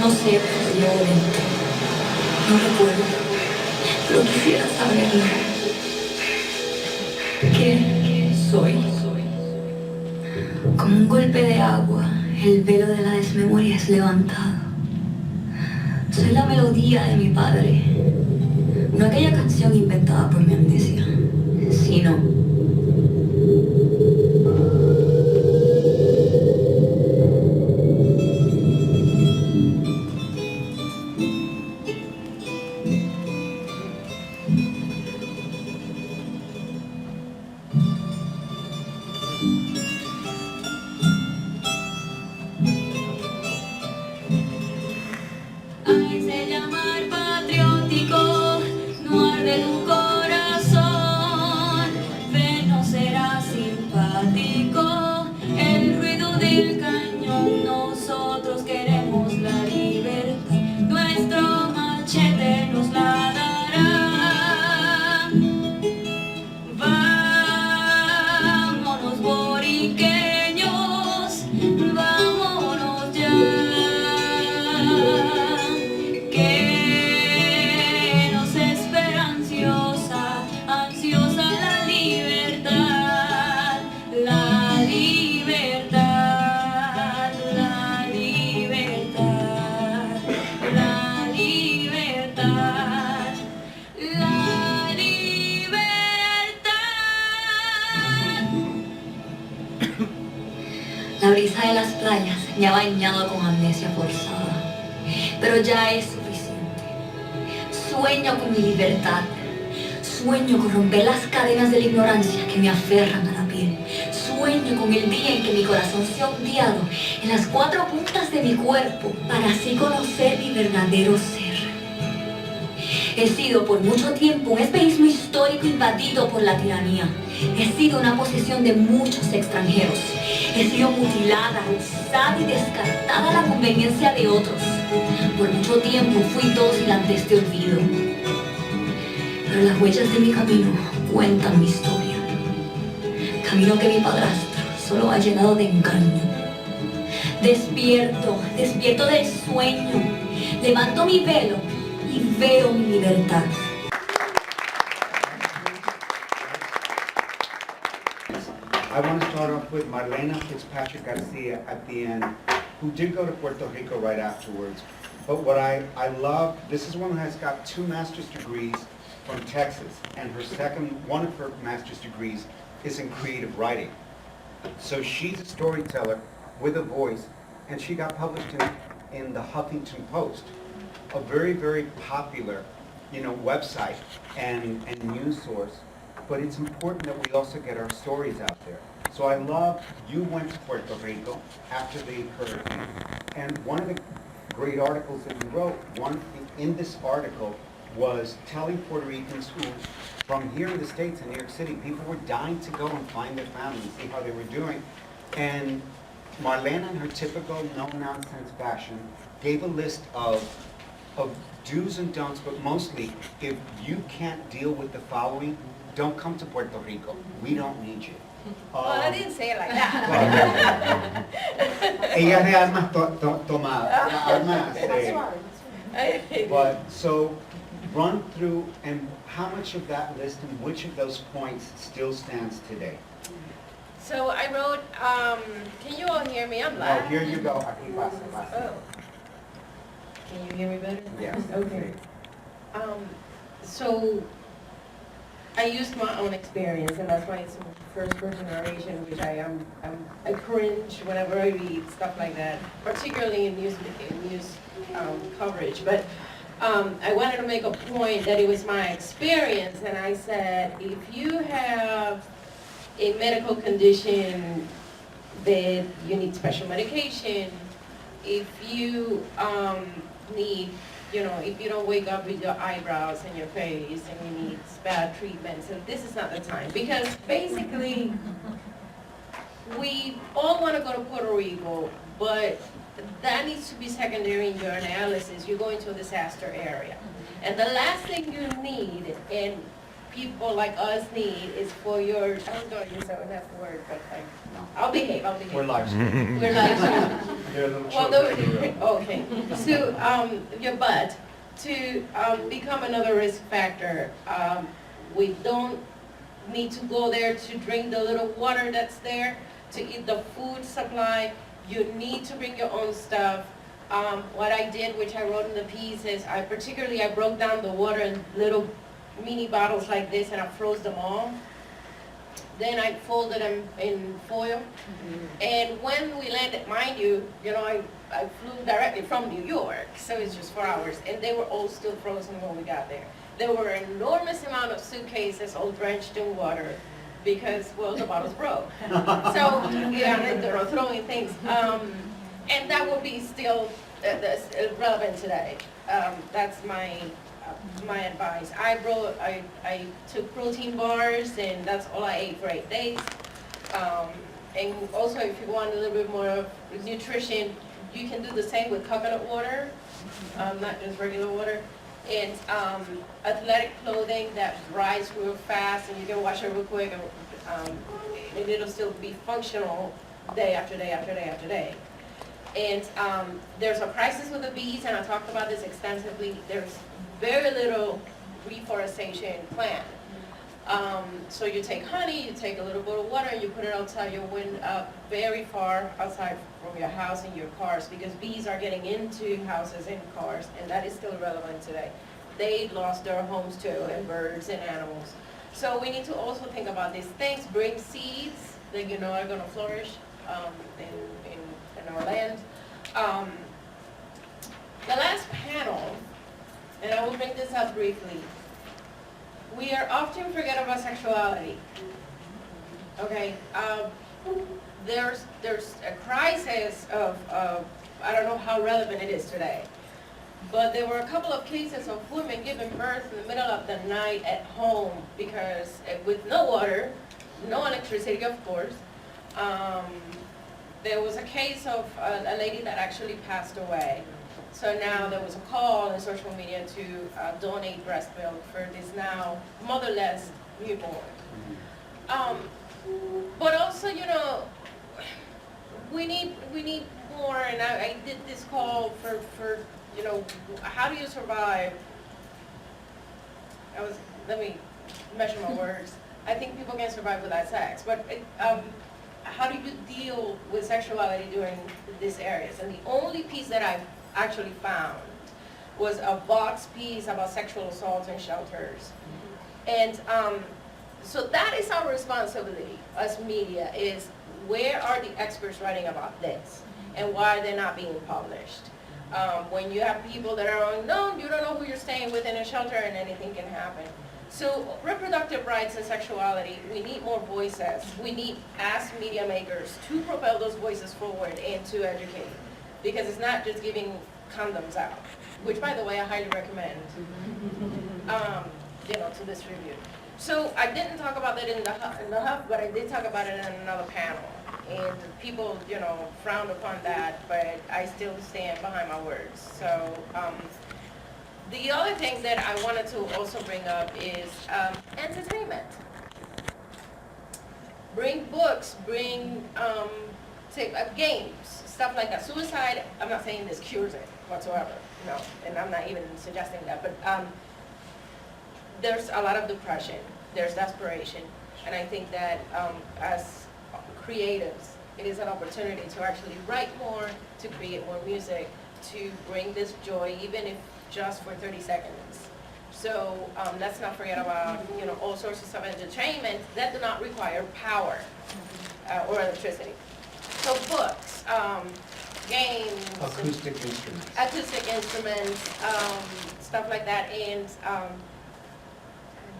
No sé por qué llevo dentro. No recuerdo, pero quisiera saberlo. ¿Qué soy? Como un golpe de agua, el velo de la desmemoria es levantado. Soy la melodía de mi padre. No aquella canción inventada por mi amnesia, sino la brisa de las playas me ha bañado con amnesia forzada, pero ya es suficiente. Sueño con mi libertad, sueño con romper las cadenas de la ignorancia que me aferran a la piel, sueño con el día en que mi corazón se ha ondeado en las cuatro puntas de mi cuerpo para así conocer mi verdadero ser. He sido por mucho tiempo un espejismo histórico invadido por la tiranía. He sido una posesión de muchos extranjeros. He sido mutilada, usada y descartada a la conveniencia de otros. Por mucho tiempo fui dócil ante este olvido. Pero las huellas de mi camino cuentan mi historia. Camino que mi padrastro solo ha llenado de engaño. Despierto del sueño. Levanto mi velo y veo mi libertad. I want to start off with Marlena Fitzpatrick-Garcia at the end, who did go to Puerto Rico right afterwards. But what I love, this is one who has got 2 master's degrees from Texas, and one of her master's degrees is in creative writing. So she's a storyteller with a voice, and she got published in the Huffington Post, a very, very popular, website and news source. But it's important that we also get our stories out there. So I love, you went to Puerto Rico after the hurricane, and one of the great articles that you wrote, in this article, was telling Puerto Ricans who, from here in the States, in New York City, people were dying to go and find their families, see how they were doing. And Marlena, in her typical no-nonsense fashion, gave a list of do's and don'ts, but mostly, if you can't deal with the following, don't come to Puerto Rico. We don't need you. Well, I didn't say it like that. Ella de armas tomadas. But so run through, and how much of that list and which of those points still stands today? So I wrote, can you all hear me? I'm loud. Oh, here you go. Aquí pasa, pasa. Oh. Can you hear me better? Yes. Okay. So I used my own experience, and that's why it's first-person narration, which I cringe whenever I read stuff like that, particularly in news coverage. But I wanted to make a point that it was my experience, and I said, if you have a medical condition that you need special medication, if you need, if you don't wake up with your eyebrows and your face and you need bad treatments, and this is not the time. Because basically, we all want to go to Puerto Rico, but that needs to be secondary in your analysis. You're going to a disaster area. And the last thing you need, and people like us need is for your, I was going to use that word, but I'll behave. We're live. We're like, There are little well, children in the room. okay. So, your butt to become another risk factor. We don't need to go there to drink the little water that's there, to eat the food supply. You need to bring your own stuff. What I did, which I wrote in the piece, is I broke down the water in little mini bottles like this, and I froze them all. Then I folded them in foil. And when we landed, mind you, I flew directly from New York, so it's just 4 hours, and they were all still frozen when we got there. There were an enormous amount of suitcases all drenched in water because, well, the bottles broke. So, yeah, they were throwing things. And that will be still relevant today. That's my advice. I took protein bars, and that's all I ate for 8 days. And also, if you want a little bit more of nutrition, you can do the same with coconut water, not just regular water. And athletic clothing that dries real fast, and you can wash it real quick, and it'll still be functional day after day after day after day. And there's a crisis with the bees, and I talked about this extensively. There's very little reforestation planned. So you take honey, you take a little bit of water, and you put it outside your window, very far outside from your house and your cars, because bees are getting into houses and cars, and that is still relevant today. They lost their homes too, and birds and animals. So we need to also think about these things, bring seeds that are going to flourish in our land. The last panel, and I will bring this up briefly, we are often forget about sexuality. Okay, there's a crisis of I don't know how relevant it is today, but there were a couple of cases of women giving birth in the middle of the night at home because with no water, no electricity, of course. There was a case of a lady that actually passed away. So now there was a call in social media to donate breast milk for this now motherless newborn. But also, we need more, and I did this call for how do you survive? Let me measure my words. I think people can survive without sex, but how do you deal with sexuality during these areas? And the only piece that I've actually found was a box piece about sexual assault in shelters. And so that is our responsibility as media, is where are the experts writing about this and why are they not being published? When you have people that are unknown, you don't know who you're staying with in a shelter and anything can happen. So reproductive rights and sexuality, we need more voices. We need, as media makers, to propel those voices forward and to educate. Because it's not just giving condoms out, which, by the way, I highly recommend, to distribute. So I didn't talk about that in the hub, but I did talk about it in another panel. And people, frowned upon that, but I still stand behind my words. So the other thing that I wanted to also bring up is entertainment. Bring books, bring games, stuff like that. Suicide, I'm not saying this cures it whatsoever, no, and I'm not even suggesting that, but there's a lot of depression, there's desperation, and I think that as creatives, it is an opportunity to actually write more, to create more music, to bring this joy, even if just for 30 seconds. So let's not forget about all sources of entertainment that do not require power or electricity. So books, games, Acoustic instruments, stuff like that. And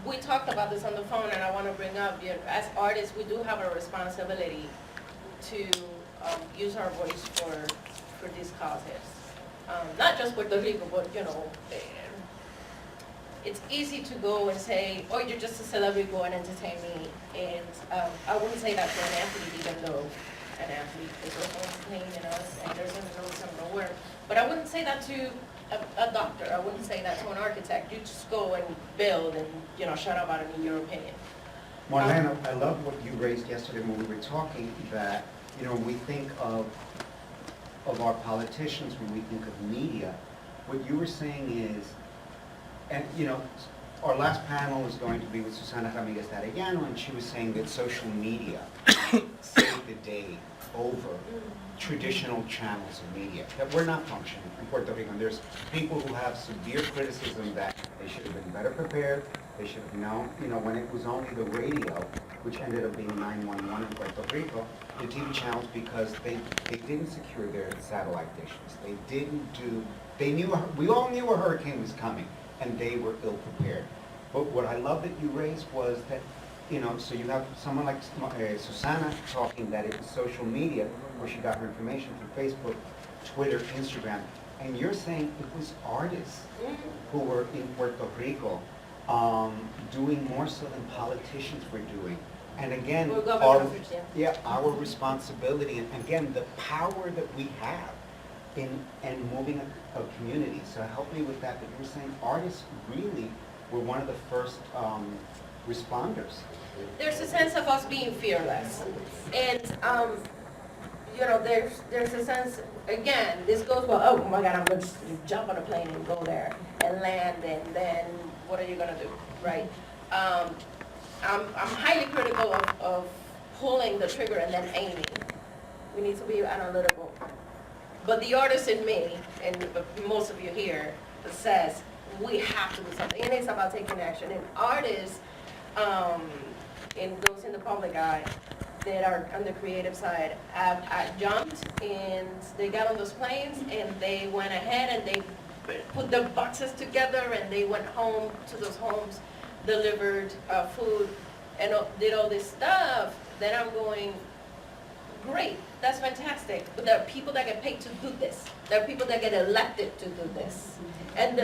we talked about this on the phone, and I want to bring up, as artists, we do have a responsibility to use our voice for these causes. Not just Puerto Rico, but it's easy to go and say, oh, you're just a celebrity, go and entertain me. And I wouldn't say that to an athlete, even though an athlete is also entertaining us, and there's a result somewhere. But I wouldn't say that to a doctor. I wouldn't say that to an architect. You just go and build and, you know, shut up out of your opinion. Marlena, I love what you raised yesterday when we were talking, that, you know, when we think of our politicians, when we think of media, what you were saying is, and, you know, our last panel was going to be with Susana Ramirez Arellano, and she was saying that social media saved the day over traditional channels of media, that we're not functioning in Puerto Rico. And there's people who have severe criticism that they should have been better prepared, they should have known, you know, when it was only the radio, which ended up being 911 in Puerto Rico, the TV channels, because they didn't secure their satellite dishes. They didn't do, they knew, we all knew a hurricane was coming, and they were ill prepared. But what I love that you raised was that, you know, so you have someone like Susana talking that it was social media where she got her information through Facebook, Twitter, Instagram, and you're saying it was artists who were in Puerto Rico doing more so than politicians were doing. And again, our responsibility, and again, the power that we have in moving a community. So help me with that, but you were saying artists really were one of the first responders. There's a sense of us being fearless. And, you know, there's a sense, again, this goes, well, oh my God, I'm going to jump on a plane and go there and land, and then what are you going to do, right? I'm highly critical of pulling the trigger and then aiming. We need to be analytical. But the artist in me, and most of you here, says we have to do something. And it's about taking action. And artists, and those in the public eye that are on the creative side, have jumped and they got on those planes and they went ahead and they put the boxes together and they went home to those homes, delivered food, and did all this stuff. Then I'm going, great, that's fantastic. But there are people that get paid to do this. There are people that get elected to do this. And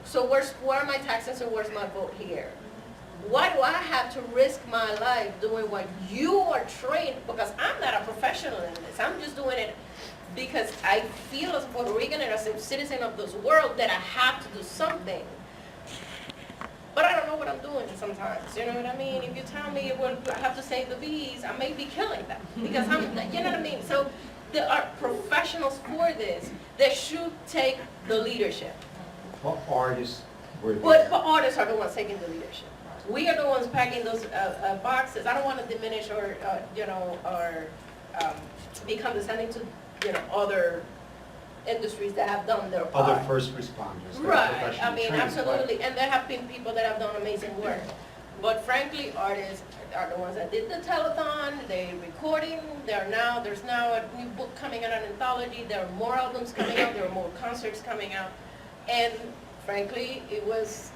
so where are my taxes and where's my vote here? Why do I have to risk my life doing what you are trained? Because I'm not a professional in this. I'm just doing it because I feel as a Puerto Rican and as a citizen of this world that I have to do something. But I don't know what I'm doing sometimes, you know what I mean? If you tell me, well, I have to save the bees, I may be killing them because I'm, you know what I mean? So there are professionals for this that should take the leadership. Well, artists were there. But artists are the ones taking the leadership. We are the ones packing those boxes. I don't want to diminish or, you know, or be condescending to, you know, other industries that have done their part. Other first responders. Right, I mean, absolutely, and there have been people that have done amazing work. But frankly, artists are the ones that did the telethon, they're recording, there's now a new book coming out, an anthology, there are more albums coming out, there are more concerts coming out. And frankly, it was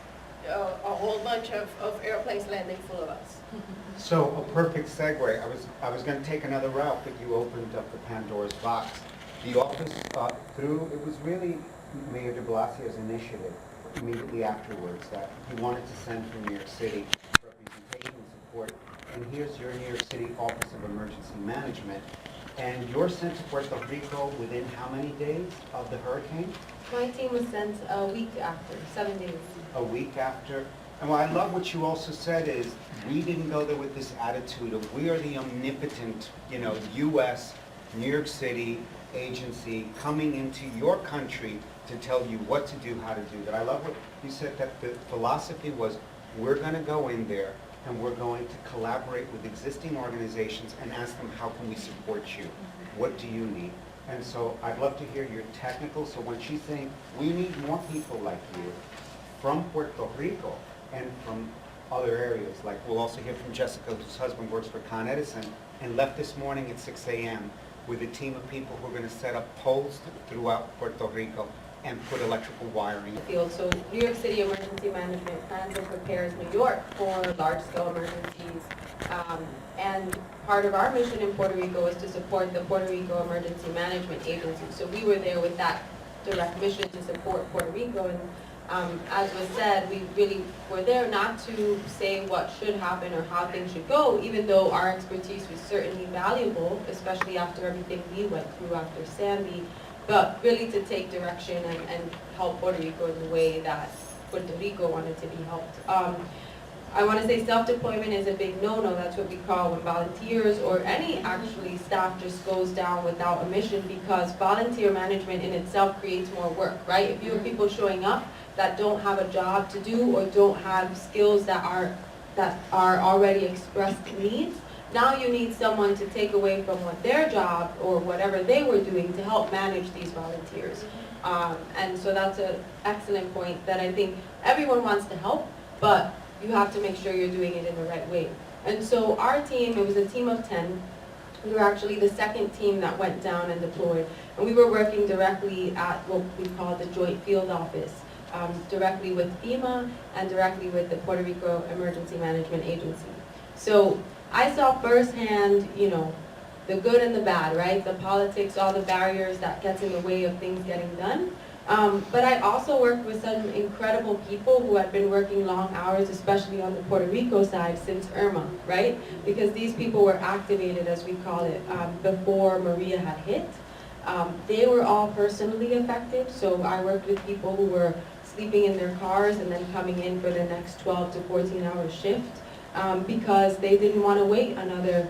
a whole bunch of airplanes landing full of us. So a perfect segue. I was going to take another route, but you opened up the Pandora's box. The office, it was really Mayor de Blasio's initiative immediately afterwards that he wanted to send from New York City representation and support. And here's your New York City Office of Emergency Management. And you're sent to Puerto Rico within how many days of the hurricane? My team was sent a week after, 7 days. A week after. And what I love what you also said is we didn't go there with this attitude of we are the omnipotent, you know, U.S., New York City agency coming into your country to tell you what to do, how to do that. I love what you said, that the philosophy was we're going to go in there and we're going to collaborate with existing organizations and ask them how can we support you? What do you need? And so I'd love to hear your technical. So when she's saying we need more people like you from Puerto Rico and from other areas, like we'll also hear from Jessica, whose husband works for Con Edison and left this morning at 6 a.m. with a team of people who are going to set up poles throughout Puerto Rico and put electrical wiring. Field. So New York City Emergency Management plans and prepares New York for large-scale emergencies. And part of our mission in Puerto Rico is to support the Puerto Rico Emergency Management Agency. So we were there with that direct mission to support Puerto Rico. And as was said, we really were there not to say what should happen or how things should go, even though our expertise was certainly valuable, especially after everything we went through after Sandy. but really to take direction and help Puerto Rico in the way that Puerto Rico wanted to be helped. I want to say self-deployment is a big no-no. That's what we call when volunteers or any actually staff just goes down without a mission, because volunteer management in itself creates more work, right? If you have people showing up that don't have a job to do or don't have skills that are already expressed needs, now you need someone to take away from what their job or whatever they were doing to help manage these volunteers. And so that's an excellent point that I think everyone wants to help, but you have to make sure you're doing it in the right way. And so our team, it was a team of 10. We were actually the second team that went down and deployed. And we were working directly at what we call the Joint Field Office, directly with FEMA and directly with the Puerto Rico Emergency Management Agency. So I saw firsthand, you know, the good and the bad, right? The politics, all the barriers that gets in the way of things getting done. But I also worked with some incredible people who had been working long hours, especially on the Puerto Rico side since Irma, right? Because these people were activated, as we call it, before Maria had hit. They were all personally affected, so I worked with people who were sleeping in their cars and then coming in for the next 12 to 14-hour shift because they didn't want to wait another,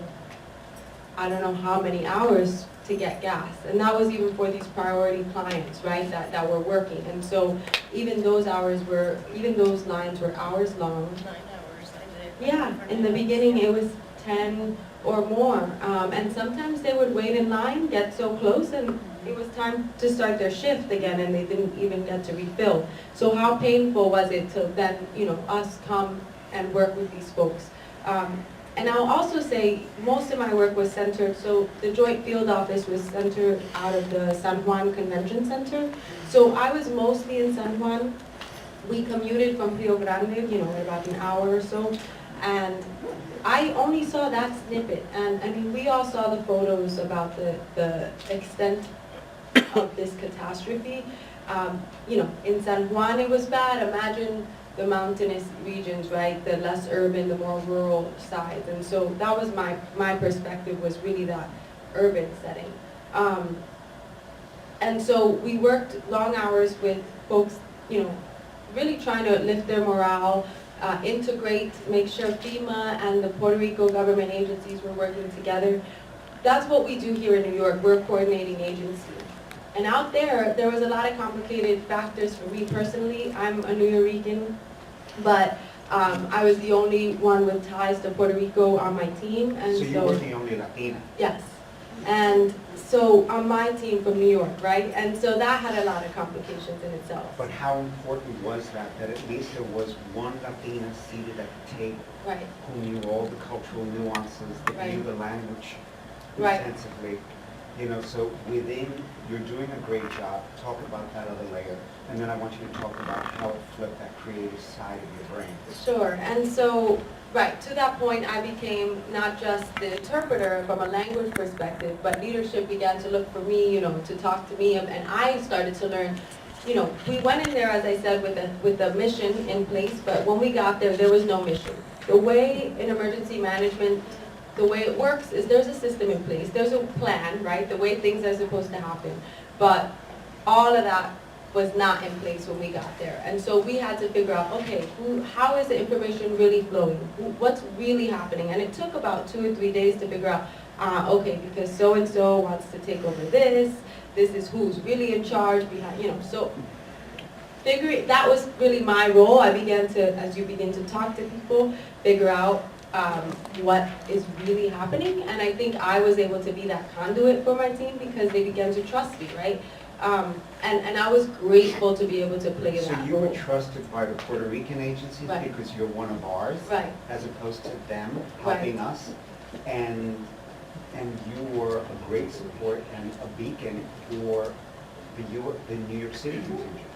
I don't know how many hours to get gas. And that was even for these priority clients, right, that were working. And so even those lines were hours long. 9 hours, I did. Yeah, in the beginning it was 10 or more. And sometimes they would wait in line, get so close, and it was time to start their shift again, and they didn't even get to refill. So how painful was it to then, you know, us come and work with these folks? And I'll also say most of my work was centered, so the Joint Field Office was centered out of the San Juan Convention Center. So I was mostly in San Juan. We commuted from Rio Grande, you know, about an hour or so. And I only saw that snippet. And I mean, we all saw the photos about the extent of this catastrophe. You know, in San Juan it was bad. Imagine the mountainous regions, right? The less urban, the more rural sides. And so that was my perspective, was really that urban setting. And so we worked long hours with folks, you know, really trying to lift their morale, integrate, make sure FEMA and the Puerto Rico government agencies were working together. That's what we do here in New York. We're a coordinating agency. And out there was a lot of complicated factors for me personally. I'm a New Yorican, but I was the only one with ties to Puerto Rico on my team. And so you were the only Latina? Yes. And so on my team from New York, right? And so that had a lot of complications in itself. But how important was that at least there was one Latina seated at the table? Right. Who knew all the cultural nuances, that Right. knew the language Right. intensively. You know, so within, you're doing a great job. Talk about that other layer. And then I want you to talk about how it flipped that creative side of your brain. Sure. And so, right, to that point, I became not just the interpreter from a language perspective, but leadership began to look for me, you know, to talk to me. And I started to learn, you know, we went in there, as I said, with a mission in place, but when we got there, there was no mission. The way in emergency management, the way it works is there's a system in place. There's a plan, right? The way things are supposed to happen. But all of that was not in place when we got there. And so we had to figure out, okay, how is the information really flowing? What's really happening? And it took about 2 or 3 days to figure out, okay, because so-and-so wants to take over this is who's really in charge, you know, so that was really my role. I began to, as you begin to talk to people, figure out what is really happening, and I think I was able to be that conduit for my team because they began to trust me, right? And I was grateful to be able to play that So you were role. trusted by the Puerto Rican agencies Right. because you're one of ours, Right. as opposed to them Right. helping us, and you were a great support and a beacon for the New York City contingent.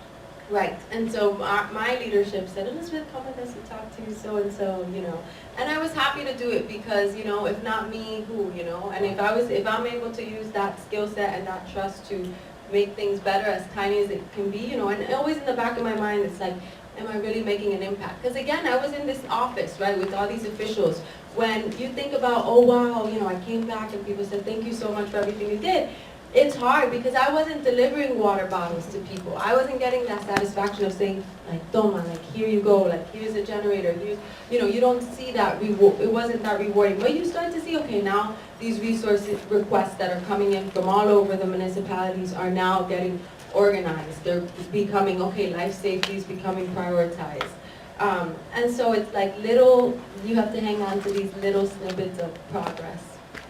Right, and so my leadership said, Elizabeth, come with us and talk to so-and-so, you know. And I was happy to do it because, you know, if not me, who, you know? And if I'm able to use that skill set and that trust to make things better, as tiny as it can be, you know, and always in the back of my mind, it's like, am I really making an impact? Because again, I was in this office, right, with all these officials. When you think about, oh wow, you know, I came back and people said, thank you so much for everything you did. It's hard because I wasn't delivering water bottles to people. I wasn't getting that satisfaction of saying, like, toma, like, here you go, like, here's a generator, here's, you know, you don't see that, it wasn't that rewarding. But you start to see, okay, now these resource requests that are coming in from all over the municipalities are now getting organized. They're becoming, okay, life safety is becoming prioritized. And so it's like little, you have to hang on to these little snippets of progress.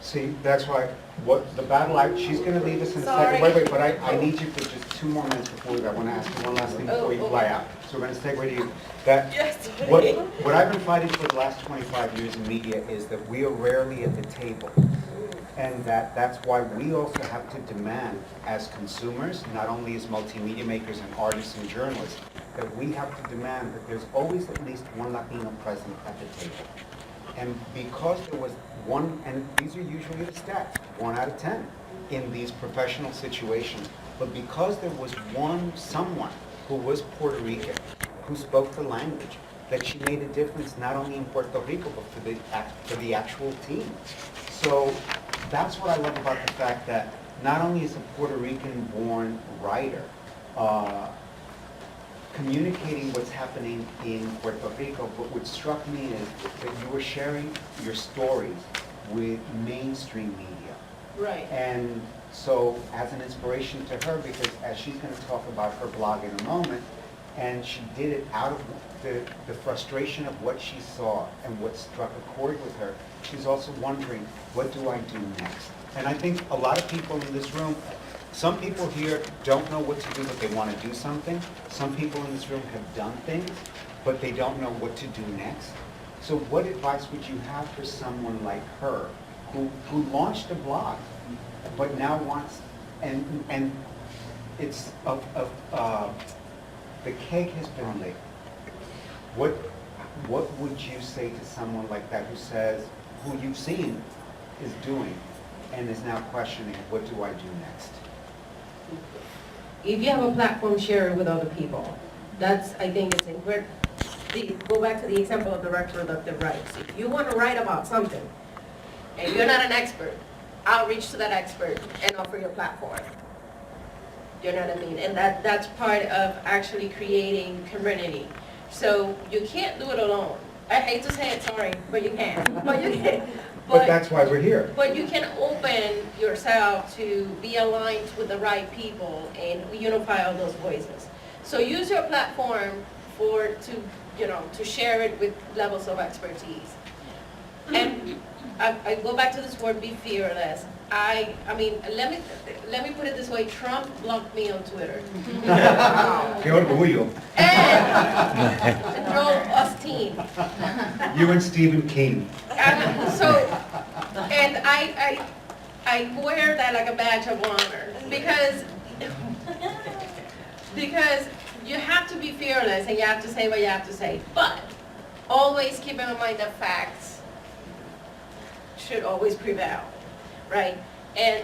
See, that's why, what the battle act, she's gonna leave us in a Sorry. second. Wait, but I need you for just 2 more minutes before we, I wanna ask you one last thing before you fly out. So we're gonna segue to you. That, Yes. what I've been fighting for the last 25 years in media is that we are rarely at the table. And that's why we also have to demand as consumers, not only as multimedia makers and artists and journalists, that we have to demand that there's always at least one Latino present at the table. And because there was one, and these are usually the stats, 1 out of 10 in these professional situations, but because there was someone who was Puerto Rican, who spoke the language, that she made a difference not only in Puerto Rico, but for the actual team. So that's what I love about the fact that not only is a Puerto Rican-born writer communicating what's happening in Puerto Rico, but what struck me is that you were sharing your stories with mainstream media. Right. And so as an inspiration to her, because as she's going to talk about her blog in a moment, and she did it out of the frustration of what she saw and what struck a chord with her, she's also wondering, what do I do next? And I think a lot of people in this room, some people here don't know what to do, but they want to do something. Some people in this room have done things, but they don't know what to do next. So what advice would you have for someone like her, who launched a blog, but now wants, and it's the cake has been laid. What would you say to someone like that who says, who you've seen is doing, and is now questioning, what do I do next? If you have a platform, share it with other people. That's, I think, it's important. Go back to the example of the reproductive rights. If you want to write about something, and you're not an expert, outreach to that expert and offer your platform. You know what I mean? And that's part of actually creating community. So you can't do it alone. I hate to say it, sorry, but you can. But you can. But that's why we're here. But you can open yourself to be aligned with the right people and unify all those voices. So use your platform to share it with levels of expertise. And I go back to this word, be fearless. I mean, let me put it this way. Trump blocked me on Twitter. Qué orgullo. And drove us team. You and Stephen King. And I wear that like a badge of honor because you have to be fearless and you have to say what you have to say. But always keep in mind that facts should always prevail, right? And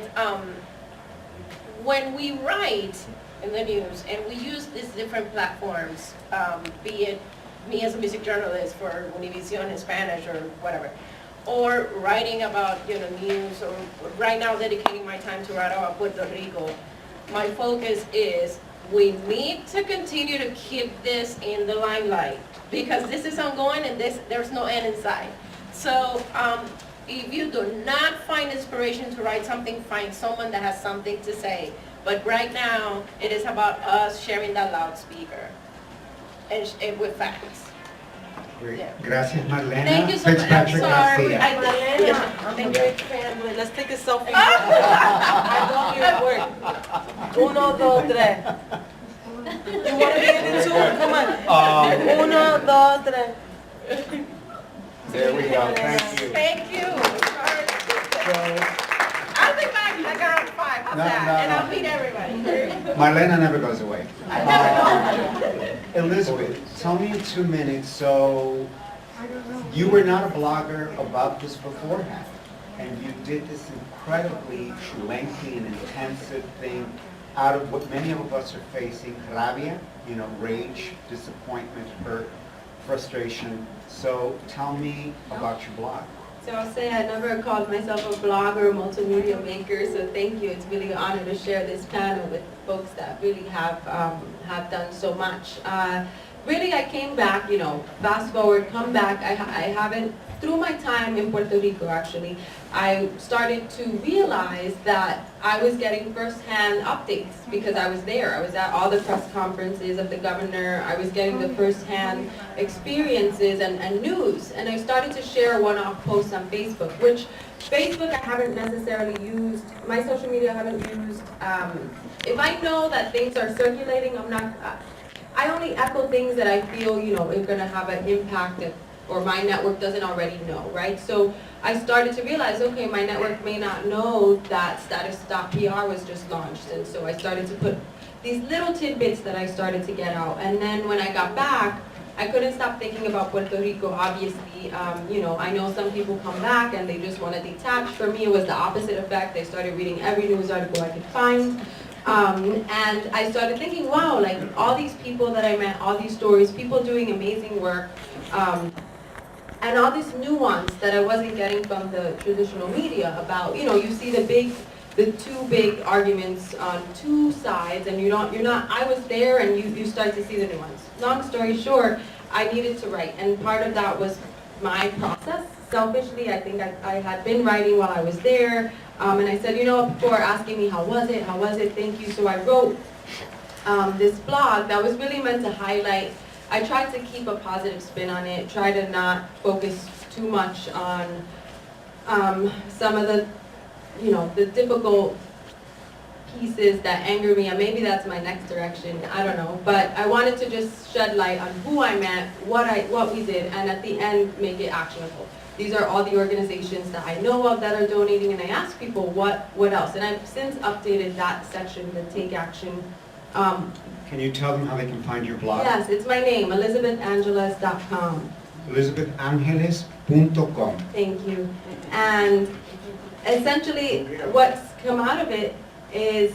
when we write in the news and we use these different platforms, be it me as a music journalist for Univision in Spanish or whatever, or writing about news, or right now dedicating my time to write about Puerto Rico, my focus is we need to continue to keep this in the limelight because this is ongoing and there's no end in sight. So if you do not find inspiration to write something, find someone that has something to say. But right now, it is about us sharing that loudspeaker and with facts. Great. Yeah. Gracias, Marlena. Thank you so much. I'm sorry. Thank you, family. Let's take a selfie. I love your work. Uno, dos, tres. You want to be in it too? Come on. Uno, dos, tres. There we go. Thank you. Thank you. So, I'll be back like around 5. How's No, that? no, And no. I'll meet everybody. Marlena never goes away. Elizabeth, tell me in 2 minutes, so you were not a blogger about this beforehand, and you did this incredibly lengthy and intensive thing out of what many of us are facing, rabia, rage, disappointment, hurt, frustration. So tell me about your blog. So I'll say I never called myself a blogger or multimedia maker, so thank you. It's really an honor to share this panel with folks that really have done so much. Really, I came back, fast forward, come back. I haven't, through my time in Puerto Rico actually, I started to realize that I was getting first-hand updates because I was there. I was at all the press conferences of the governor. I was getting the first-hand experiences and news. And I started to share one-off posts on Facebook, which Facebook I haven't necessarily used. My social media I haven't used. If I know that things are circulating, I only echo things that I feel, is going to have an impact or my network doesn't already know, right? So I started to realize, okay, my network may not know that status.pr was just launched. And so I started to put these little tidbits that I started to get out. And then when I got back, I couldn't stop thinking about Puerto Rico, obviously. I know some people come back and they just want to detach. For me, it was the opposite effect. I started reading every news article I could find. And I started thinking, wow, like all these people that I met, all these stories, people doing amazing work, and all this nuance that I wasn't getting from the traditional media about, you see the two big arguments on two sides, and I was there and you start to see the nuance. Long story short, I needed to write, and part of that was my process. Selfishly, I think I had been writing while I was there, and I said, people are asking me, how was it, thank you. So I wrote this blog that was really meant to highlight. I tried to keep a positive spin on it, try to not focus too much on some of the, the difficult pieces that anger me, and maybe that's my next direction, I don't know. But I wanted to just shed light on who I met, what we did, and at the end, make it actionable. These are all the organizations that I know of that are donating, and I asked people what else. And I've since updated that section, the Take Action. Can you tell them how they can find your blog? Yes, it's my name, ElizabethAngeles.com. ElizabethAngeles.com. Thank you. And essentially, what's come out of it is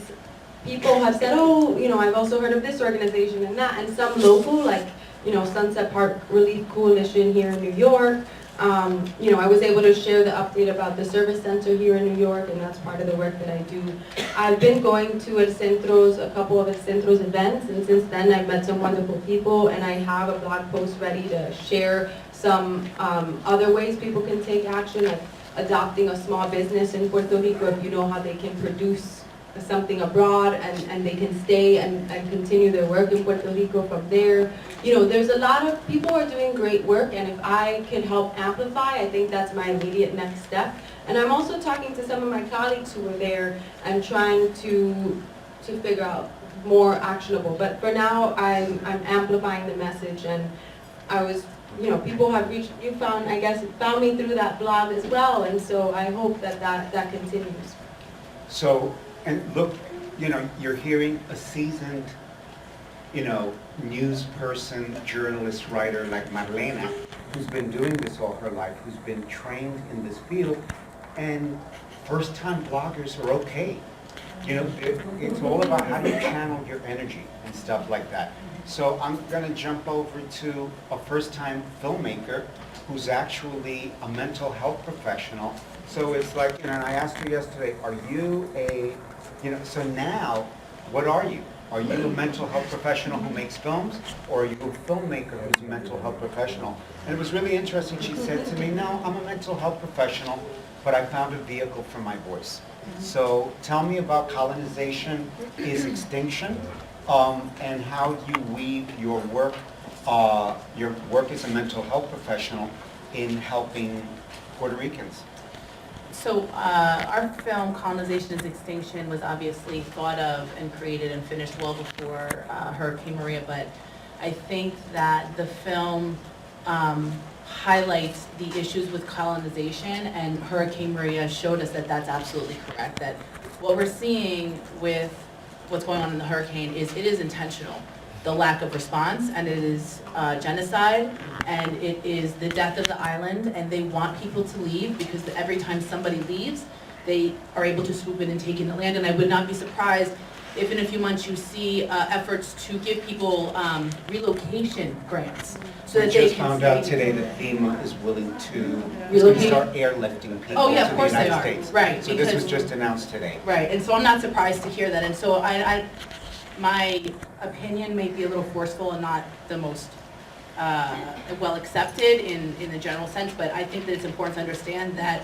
people have said, oh, I've also heard of this organization and that, and some local, like, Sunset Park Relief Coalition here in New York. I was able to share the update about the service center here in New York, and that's part of the work that I do. I've been going to a couple of El Centro's events, and since then I've met some wonderful people, and I have a blog post ready to share some other ways people can take action, like adopting a small business in Puerto Rico, if you know how they can produce something abroad and they can stay and continue their work in Puerto Rico from there. There's a lot of people are doing great work, and if I can help amplify, I think that's my immediate next step. And I'm also talking to some of my colleagues who are there and trying to figure out more actionable. But for now, I'm amplifying the message, and I was, people have reached, found me through that blog as well, and so I hope that continues. So, and look, you're hearing a seasoned, news person, journalist, writer like Marlena, who's been doing this all her life, who's been trained in this field, and first-time bloggers are okay. It's all about how do you channel your energy and stuff like that. So I'm going to jump over to a first-time filmmaker who's actually a mental health professional. So it's like, and I asked her yesterday, are you so now, what are you? Are you a mental health professional who makes films, or are you a filmmaker who's a mental health professional? And it was really interesting. She said to me, no, I'm a mental health professional, but I found a vehicle for my voice. So tell me about Colonization is Extinction, and how you weave your work as a mental health professional in helping Puerto Ricans. So our film, Colonization is Extinction, was obviously thought of and created and finished well before Hurricane Maria, but I think that the film highlights the issues with colonization, and Hurricane Maria showed us that that's absolutely correct, that what we're seeing with what's going on in the hurricane is it is intentional. The lack of response, and it is genocide, and it is the death of the island, and they want people to leave because every time somebody leaves, they are able to swoop in and take in the land. And I would not be surprised if in a few months you see efforts to give people relocation grants so We that they just can found stay. out today that FEMA is willing to Relocate? start airlifting people Oh, yeah, to of the course they United are. States. Right, So this was because- just announced today. Right, and so I'm not surprised to hear that, and so my opinion may be a little forceful and not the most well accepted in the general sense, but I think that it's important to understand that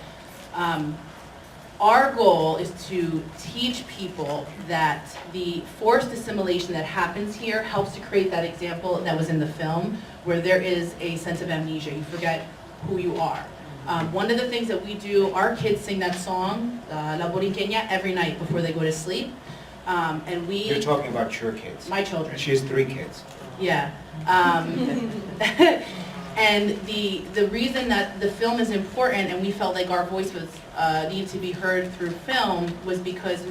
our goal is to teach people that the forced assimilation that happens here helps to create that example that was in the film, where there is a sense of amnesia. You forget who you are. One of the things that we do, our kids sing that song, La Boriqueña, every night before they go to sleep. And we... You're talking about your kids. My children. She has 3 kids. Yeah. And the reason that the film is important, and we felt like our voice was needed to be heard through film, was because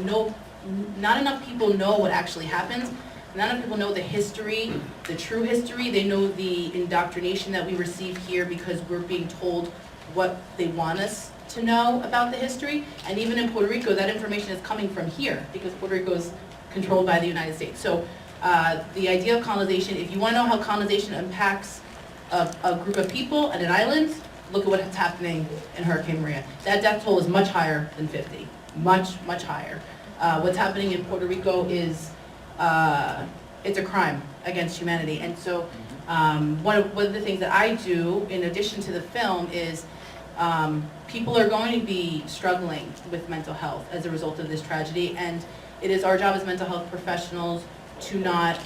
not enough people know what actually happens. Not enough people know the history, the true history. They know the indoctrination that we receive here because we're being told what they want us to know about the history. And even in Puerto Rico, that information is coming from here because Puerto Rico is controlled by the United States. So the idea of colonization, if you want to know how colonization impacts a group of people at an island, look at what's happening in Hurricane Maria. That death toll is much higher than 50, much, much higher. What's happening in Puerto Rico is, it's a crime against humanity. And so one of the things that I do, in addition to the film, is people are going to be struggling with mental health as a result of this tragedy, and it is our job as mental health professionals to not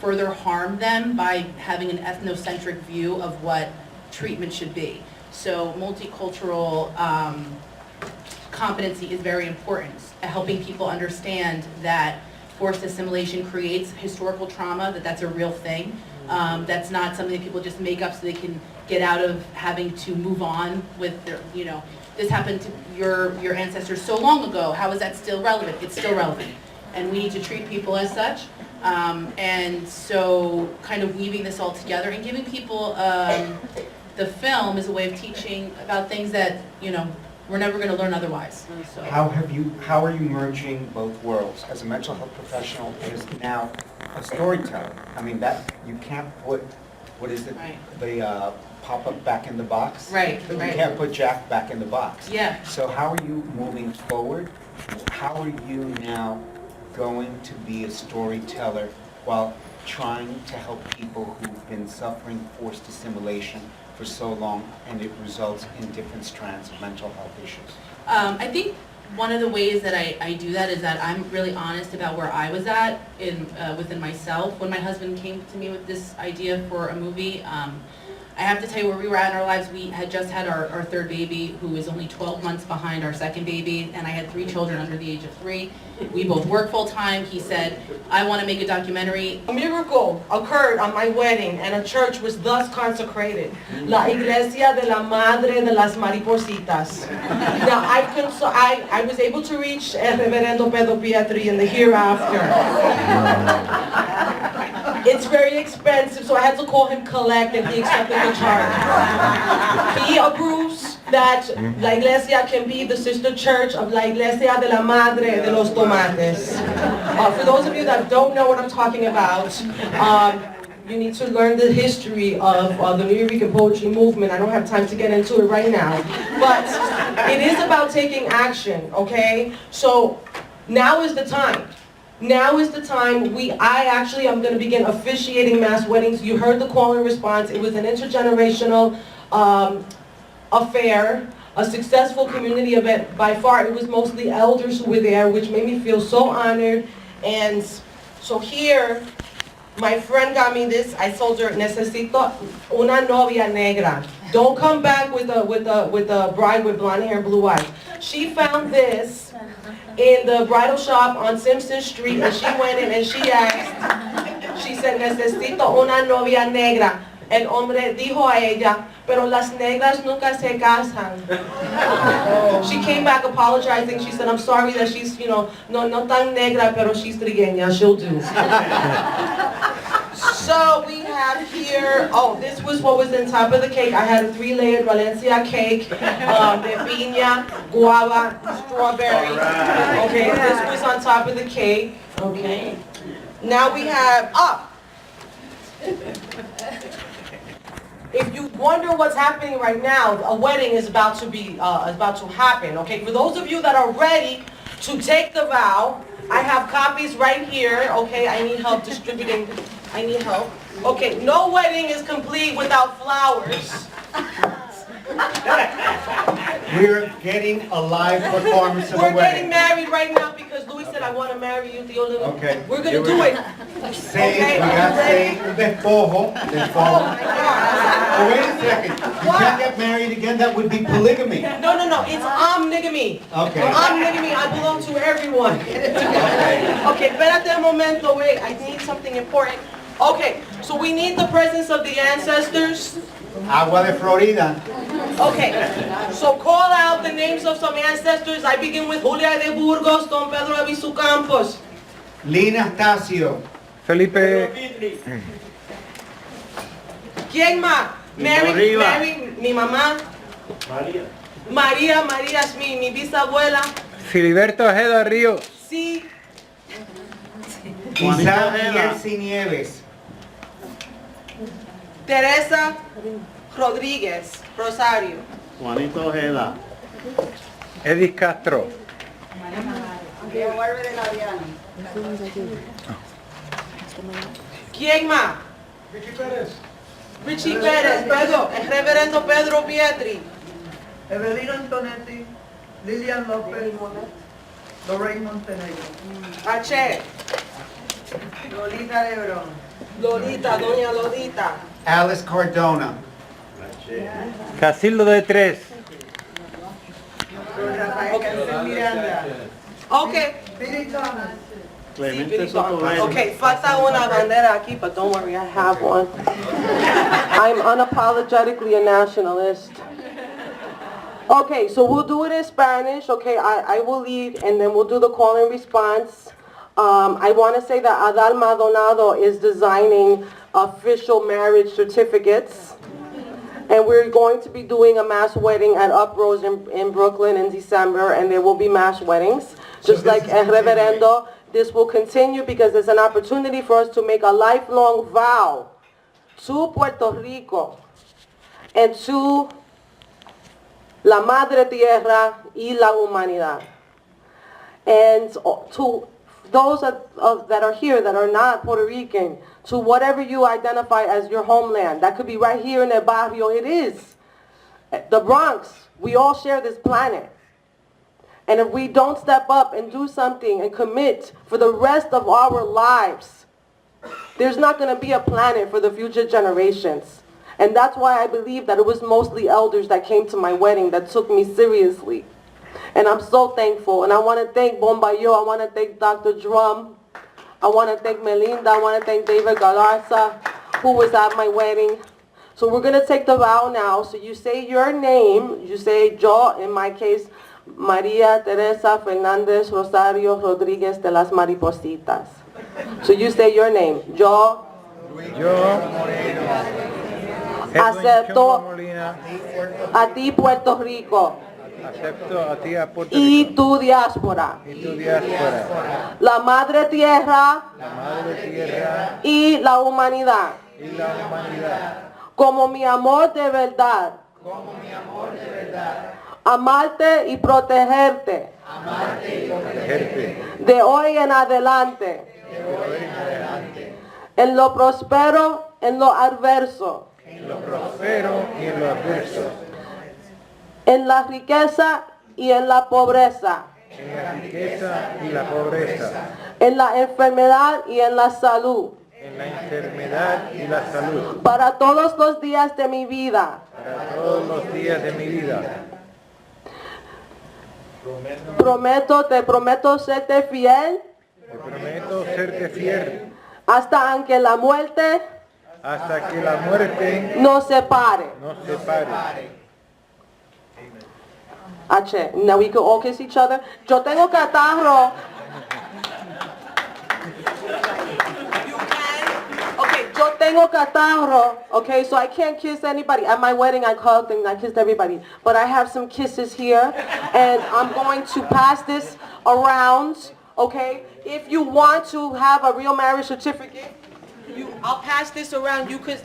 further harm them by having an ethnocentric view of what treatment should be. So multicultural competency is very important, helping people understand that forced assimilation creates historical trauma, that's a real thing. That's not something that people just make up so they can get out of having to move on with their, this happened to your ancestors so long ago, how is that still relevant? It's still relevant. And we need to treat people as such. And so kind of weaving this all together and giving people the film is a way of teaching about things that, we're never going to learn otherwise. So. How are you merging both worlds? As a mental health professional, as now a storyteller. I mean, that you can't put, what is it? Right. The pop-up back in the box? Right, You right. can't put Jack back in the box. Yeah. So how are you moving forward? How are you now going to be a storyteller while trying to help people who've been suffering forced assimilation for so long, and it results in different strands of mental health issues? I think one of the ways that I do that is that I'm really honest about where I was at within myself. When my husband came to me with this idea for a movie, I have to tell you where we were at in our lives. We had just had our third baby, who is only 12 months behind our second baby, and I had 3 children under the age of 3. We both work full time. He said, I want to make a documentary. A miracle occurred on my wedding, and a church was thus consecrated. La Iglesia de la Madre de las Maripositas. Now, I was able to reach El Reverendo Pedro Pietri in the hereafter. It's very expensive, so I had to call him collect, and he accepted the charge. He approves that La Iglesia can be the sister church of La Iglesia de la Madre de los Tomates. For those of you that don't know what I'm talking about, you need to learn the history of the New Rican poetry movement. I don't have time to get into it right now, but it is about taking action, okay? So now is the time. Now is the time. I actually am going to begin officiating mass weddings. You heard the call and response. It was an intergenerational affair, a successful community event. By far, it was mostly elders who were there, which made me feel so honored. And so here, my friend got me this. I told her, necesito una novia negra. Don't come back with a bride with blonde hair and blue eyes. She found this in the bridal shop on Simpson Street, and she went in and she asked, she said, necesito una novia negra. El hombre dijo a ella, pero las negras nunca se casan. She came back apologizing. She said, I'm sorry that she's, no tan negra, pero she's trigueña, she'll do. So we have here, this was what was on top of the cake. I had a 3-layered Valencia cake, de piña, guava, strawberry. Okay, this was on top of the cake. Okay. Now we have up. If you wonder what's happening right now, a wedding is about to happen. Okay. For those of you that are ready to take the vow, I have copies right here. Okay. I need help distributing. I need help. Okay. No wedding is complete without flowers. We're getting a live performance of a We're getting wedding. married right now because Louie said, I want to marry you, TíoLouie. Okay. We're going to do it. Say, Okay, we are got you say, ready? despojo. Oh my God. Oh, wait a second. You can't get married again, that would be polygamy. No, it's omnigamy. Okay. Omnigamy, I belong to everyone. Okay, espérate un momento, wait, I need something important. Okay, so we need the presence of the ancestors. Agua de Florida. Okay, so call out the names of some ancestors. I begin with Julia de Burgos, Don Pedro Avisu Campos. Lina Tasio. Felipe. ¿Quién más? Mary, mi mamá. María es mi bisabuela. Filiberto Ojeda Río. Sí, Isaac Miguel Nieves. Teresa Rodríguez, Rosario. Juanito Ojeda. Edith Castro. ¿Quién más? Richie Pérez, Pedro, el reverendo Pedro Pietri. Evelina Antonetti, Lilian López, Lorraine Montenegro, H. Lolita Lebrón, Lolita, doña Lolita. Alice Cardona. Casildo de Tres. Rafael Miranda, Okay. Billy Thomas, Clemente Sotovelo. Okay, falta una bandera aquí, but don't worry, I have one. I'm unapologetically a nationalist. Okay, so we'll do it in Spanish. Okay, I will lead, and then we'll do the call and response. I want to say that Adal Maldonado is designing official marriage certificates. And we're going to be doing a mass wedding at Uprose in Brooklyn in December, and there will be mass weddings. Just like El Reverendo, this will continue because it's an opportunity for us to make a lifelong vow to Puerto Rico and to la Madre Tierra y la Humanidad. And to those that are here that are not Puerto Rican, to whatever you identify as your homeland. That could be right here in El Barrio. It is. The Bronx. We all share this planet. And if we don't step up and do something and commit for the rest of our lives, there's not going to be a planet for the future generations. And that's why I believe that it was mostly elders that came to my wedding that took me seriously. And I'm so thankful. And I want to thank Bombayo. I want to thank Dr. Drum. I want to thank Melinda. I want to thank David Galarza, who was at my wedding. So we're going to take the vow now. So you say your name. You say yo, in my case, María Teresa Fernández Rosario Rodríguez de las Maripositas. So you say your name. Yo acepto Molina. a ti Puerto Rico Acepto a ti a Puerto y Rico. tu diáspora. Y tu diáspora. La Madre Tierra La Madre Tierra y la humanidad. y la humanidad. Como mi amor de verdad. Amarte y protegerte. Protegerte. De hoy en adelante. En lo próspero, en lo adverso. En lo próspero y en lo adverso. En la riqueza y en la pobreza. En la riqueza y la pobreza. En la enfermedad y en la salud. En la enfermedad y la salud. Para todos los días de mi vida. Para todos los días de mi vida. Te prometo serte fiel. Te prometo serte fiel Hasta que la muerte hasta que la muerte nos separe. nos separe. H. Now we can all kiss each other. Yo tengo catarro. You can? Okay, yo tengo catarro. Okay, so I can't kiss anybody. At my wedding, I hugged and I kissed everybody. But I have some kisses here. And I'm going to pass this around. Okay? if you want to have a real marriage certificate, I'll pass this around. You could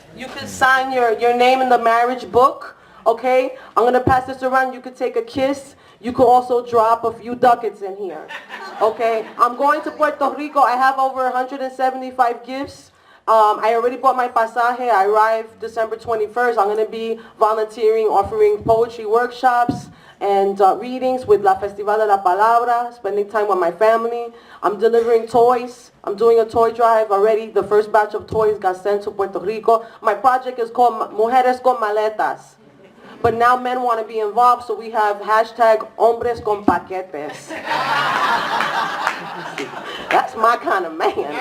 sign your name in the marriage book, okay? I'm gonna pass this around. You could take a kiss. You could also drop a few ducats in here, okay? I'm going to Puerto Rico. I have over 175 gifts. I already bought my pasaje. I arrived December 21st. I'm gonna be volunteering, offering poetry workshops and readings with La Festival de la Palabra, spending time with my family. I'm delivering toys. I'm doing a toy drive already. The first batch of toys got sent to Puerto Rico. My project is called Mujeres con Maletas. But now men want to be involved, so we have hashtag Hombres con Paquetes. That's my kind of man.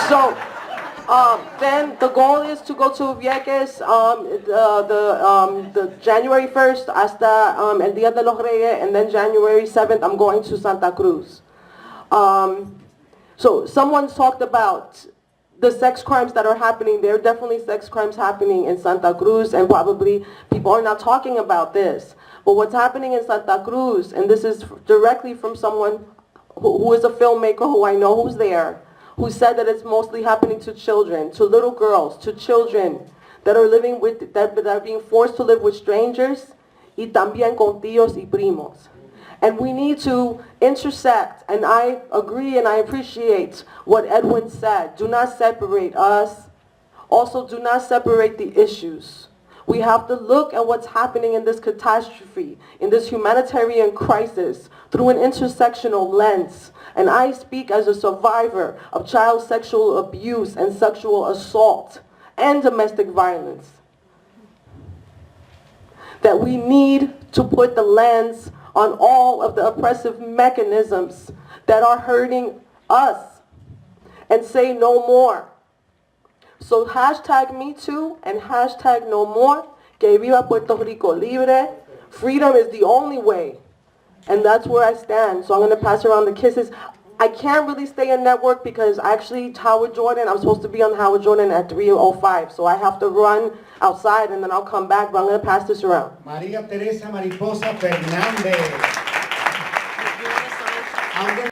So then the goal is to go to Vieques the January 1st hasta el Día de los Reyes, and then January 7th I'm going to Santa Cruz. So someone talked about the sex crimes that are happening. There are definitely sex crimes happening in Santa Cruz, and probably people are not talking about this. But what's happening in Santa Cruz, and this is directly from someone who is a filmmaker who I know who's there, who said that it's mostly happening to children, to little girls, to children that are living with, that are being forced to live with strangers, y también con tíos y primos. And we need to intersect, and I agree and I appreciate what Edwin said. Do not separate us. Also, do not separate the issues. We have to look at what's happening in this catastrophe, in this humanitarian crisis, through an intersectional lens. And I speak as a survivor of child sexual abuse and sexual assault and domestic violence. That we need to put the lens on all of the oppressive mechanisms that are hurting us and say no more. So hashtag Me Too and hashtag No More. Que viva Puerto Rico libre. Freedom is the only way. And that's where I stand. So I'm going to pass around the kisses. I can't really stay in network because actually Howard Jordan, I'm supposed to be on Howard Jordan at 3:05. So I have to run outside and then I'll come back, but I'm going to pass this around. María Teresa Mariposa Fernández.